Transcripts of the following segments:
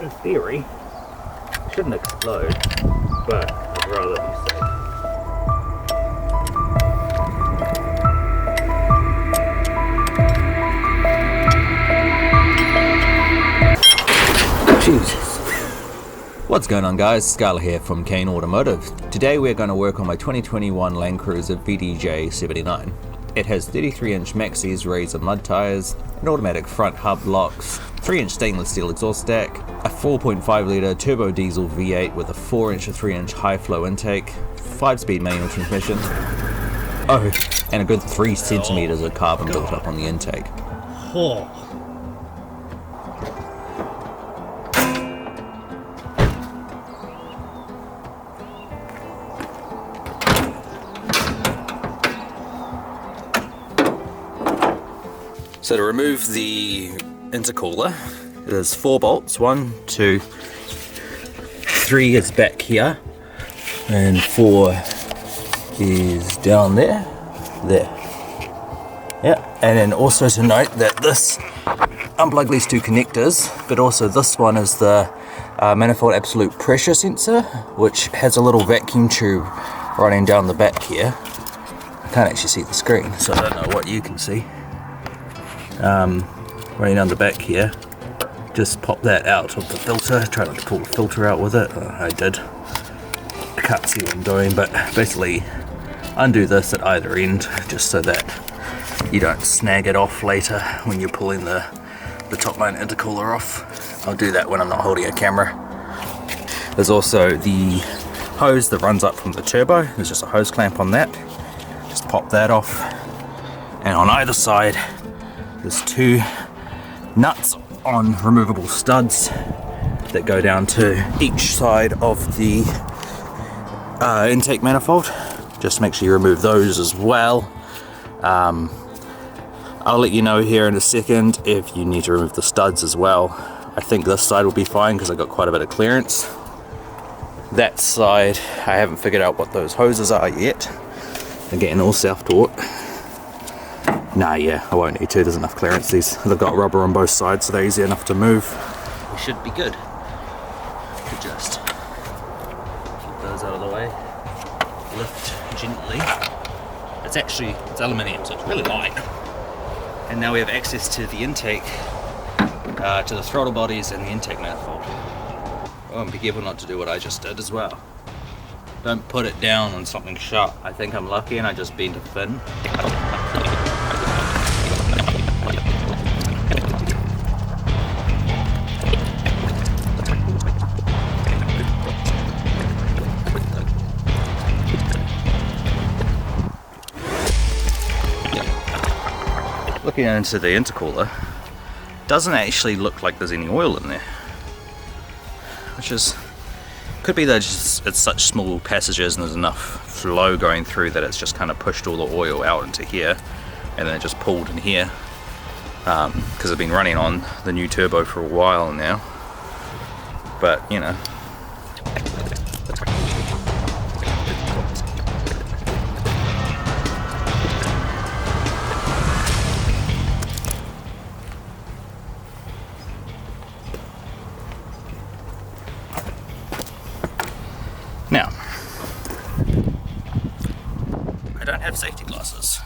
in theory, it shouldn't explode, but I'd rather be safe. Jesus. What's going on, guys? Scarlett here from Kane Automotive. Today we're going to work on my 2021 Land Cruiser VDJ79. It has 33-inch maxis razor mud tyres, an automatic front hub locks, 3-inch stainless steel exhaust stack, a 4.5-litre turbo diesel V8 with a 4-inch to 3-inch high flow intake, 5-speed manual transmission, and a good 3 centimeters of carbon built up on the intake. So to remove the intercooler, there's 4 bolts. 1, 2, 3 is back here, and 4 is down there. Yeah, and then also to note that this unplug these 2 connectors, but also this one is the manifold absolute pressure sensor, which has a little vacuum tube running down the back here. I can't actually see the screen, so I don't know what you can see. Running down the back here. Just pop that out of the filter. Try not to pull the filter out with it. I did. I can't see what I'm doing, but basically undo this at either end just so that you don't snag it off later when you're pulling the top mount intercooler off. I'll do that when I'm not holding a camera. There's also the hose that runs up from the turbo. There's just a hose clamp on that. Just pop that off. And on either side there's 2 nuts on removable studs that go down to each side of the intake manifold. Just make sure you remove those as well. I'll let you know here in a second if you need to remove the studs as well. I think this side will be fine because I've got quite a bit of clearance. That side, I haven't figured out what those hoses are yet. They're getting all self-taught. Nah, yeah, I won't need to. There's enough clearance. They've got rubber on both sides, so they're easy enough to move. We should be good to just keep those out of the way. Lift gently. It's aluminium, so it's really light. And now we have access to the intake, to the throttle bodies and the intake manifold. Oh, and be careful not to do what I just did as well. Don't put it down on something sharp. I think I'm lucky and I just bent a fin. Looking into the intercooler, doesn't actually look like there's any oil in there, which could be that it's such small passages and there's enough flow going through that it's just kind of pushed all the oil out into here and then it just pulled in here, because I've been running on the new turbo for a while now, but you know. Now, I don't have safety glasses,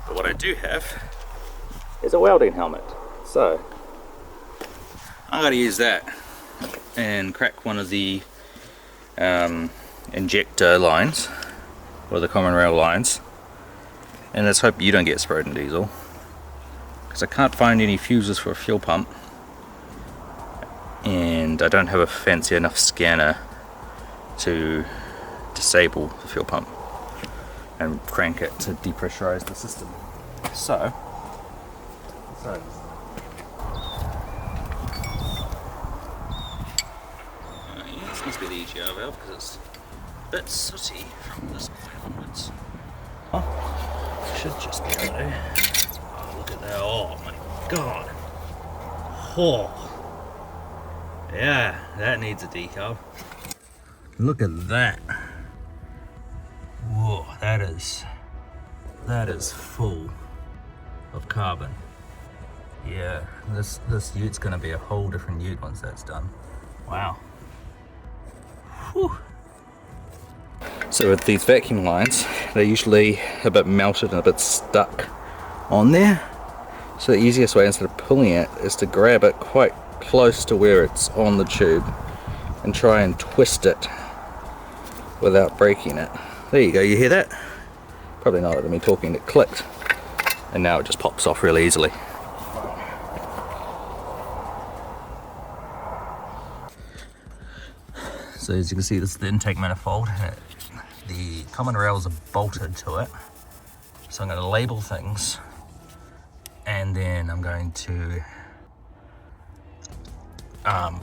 but what I do have is a welding helmet. So, I'm going to use that and crack one of the injector lines, or the common rail lines, and let's hope you don't get sprayed in diesel, because I can't find any fuses for a fuel pump, and I don't have a fancy enough scanner to disable the fuel pump and crank it to depressurize the system. So yeah, this must be the EGR valve because it's a bit sooty from this point onwards. Oh, should just be able to. Oh, look at that! Oh my god! Oh, yeah, that needs a decarb. Look at that. Whoa, that is full of carbon. Yeah, This ute's going to be a whole different ute once that's done. Wow. Whew. So with these vacuum lines, they're usually a bit melted and a bit stuck on there. So the easiest way, instead of pulling it, is to grab it quite close to where it's on the tube and try and twist it without breaking it. There you go, you hear that? Probably not me talking, it clicked. And now it just pops off really easily. So as you can see, this is the intake manifold. The common rails are bolted to it. So I'm going to label things, and then I'm going to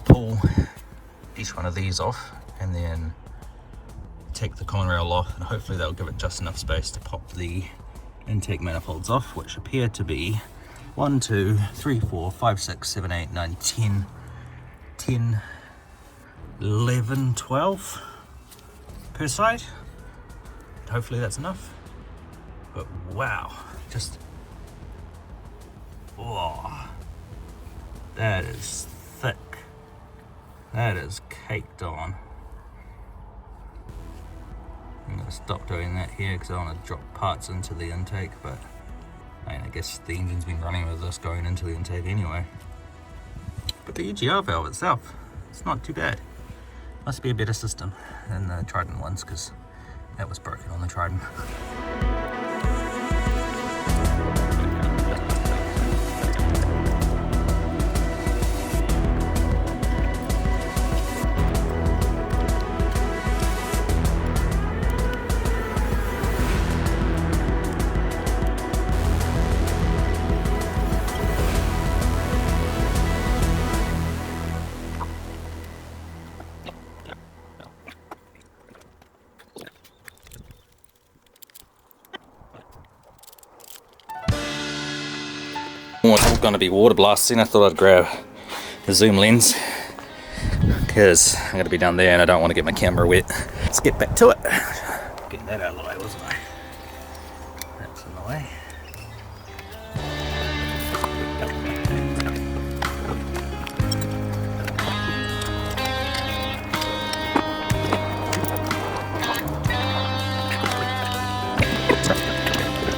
pull each one of these off, and then take the common rail off, and hopefully that'll give it just enough space to pop the intake manifolds off, which appear to be 1, 2, 3, 4, 5, 6, 7, 8, 9, 10, 11, 12 per side. Hopefully that's enough. But wow, just, oh, that is thick. That is caked on. I'm going to stop doing that here because I want to drop parts into the intake, but I guess the engine's been running with this going into the intake anyway. But the EGR valve itself, it's not too bad. Must be a better system than the Trident ones, because that was broken on the Trident. It's going to be water blasting. I thought I'd grab the zoom lens because I'm going to be down there and I don't want to get my camera wet. Let's get back to it. Getting that out of the way, wasn't I? That's in the way.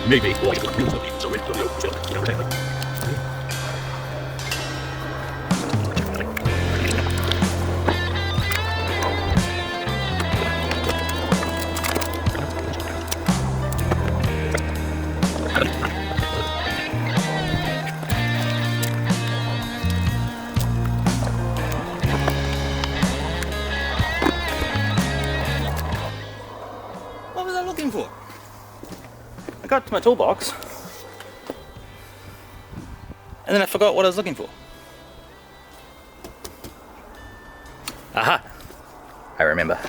Maybe. What was I looking for? I got to my toolbox and then I forgot what I was looking for. Aha! I remember.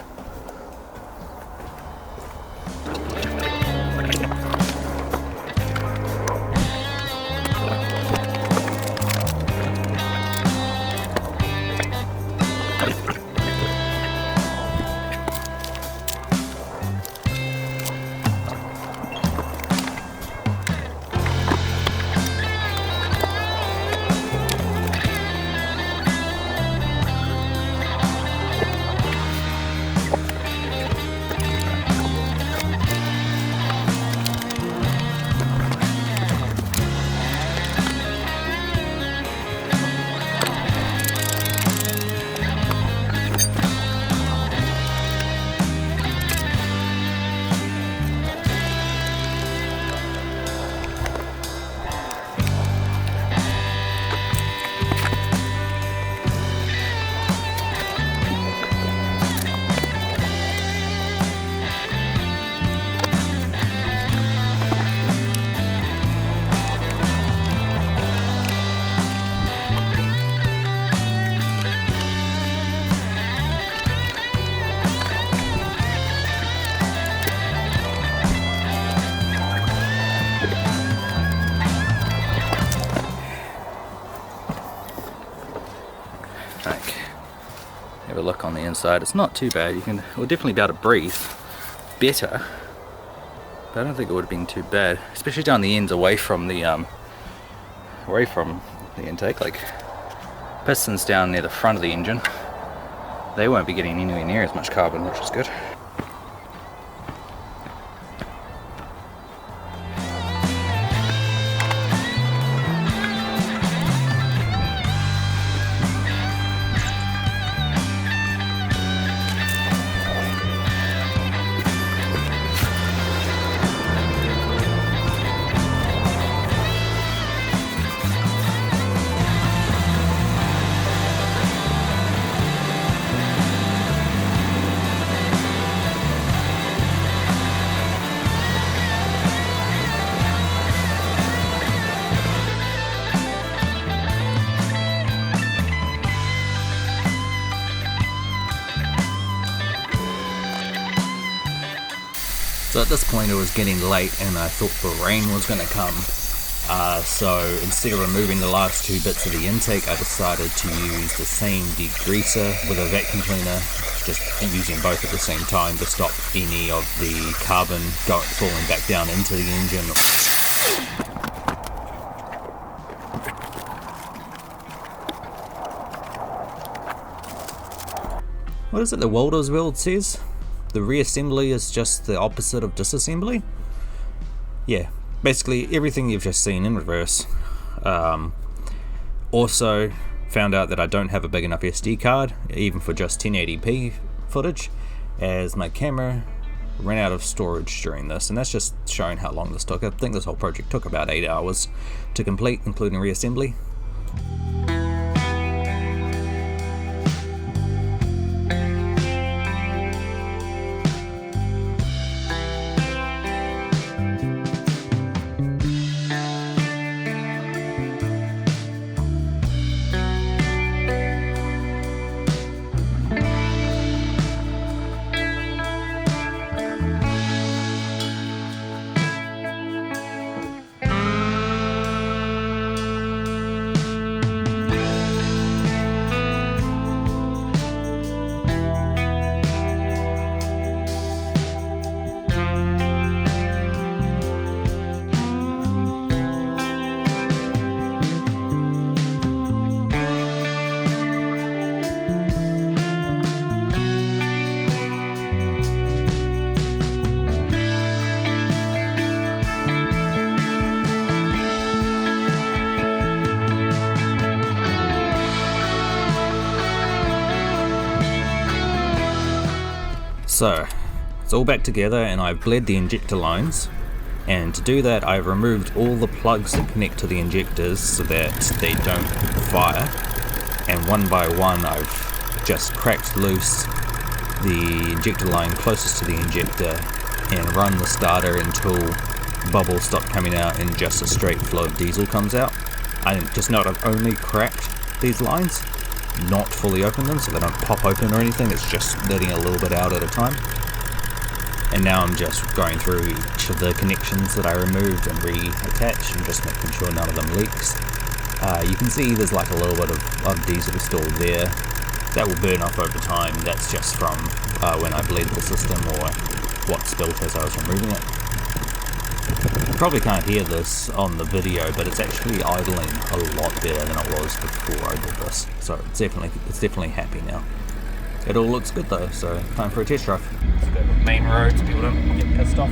Have a look on the inside. It's not too bad. We'll definitely be able to breathe better, but I don't think it would have been too bad, especially down the ends away from the the intake, like pistons down near the front of the engine, they won't be getting anywhere near as much carbon, which is good. So at this point it was getting late and I thought the rain was going to come. So instead of removing the last two bits of the intake, I decided to use the same degreaser with a vacuum cleaner, just using both at the same time to stop any of the carbon falling back down into the engine. What is it, the welder's wheel says? The reassembly is just the opposite of disassembly? Yeah, basically everything you've just seen in reverse. Also found out that I don't have a big enough SD card, even for just 1080p footage, as my camera ran out of storage during this, and that's just showing how long this took. I think this whole project took about 8 hours to complete, including reassembly. So, it's all back together and I've bled the injector lines, and to do that I've removed all the plugs that connect to the injectors so that they don't fire, and one by one I've just cracked loose the injector line closest to the injector and run the starter until bubbles stop coming out and just a straight flow of diesel comes out. I just note I've only cracked these lines, not fully open them so they don't pop open or anything. It's just letting a little bit out at a time. And now I'm just going through each of the connections that I removed and reattach and just making sure none of them leaks. You can see there's like a little bit of diesel still there. That will burn off over time. That's just from when I bled the system or what spilt as I was removing it. You probably can't hear this on the video, but it's actually idling a lot better than it was before I did this. So it's definitely happy now. It all looks good though, so time for a test drive. Let's go to the main road so people don't get pissed off.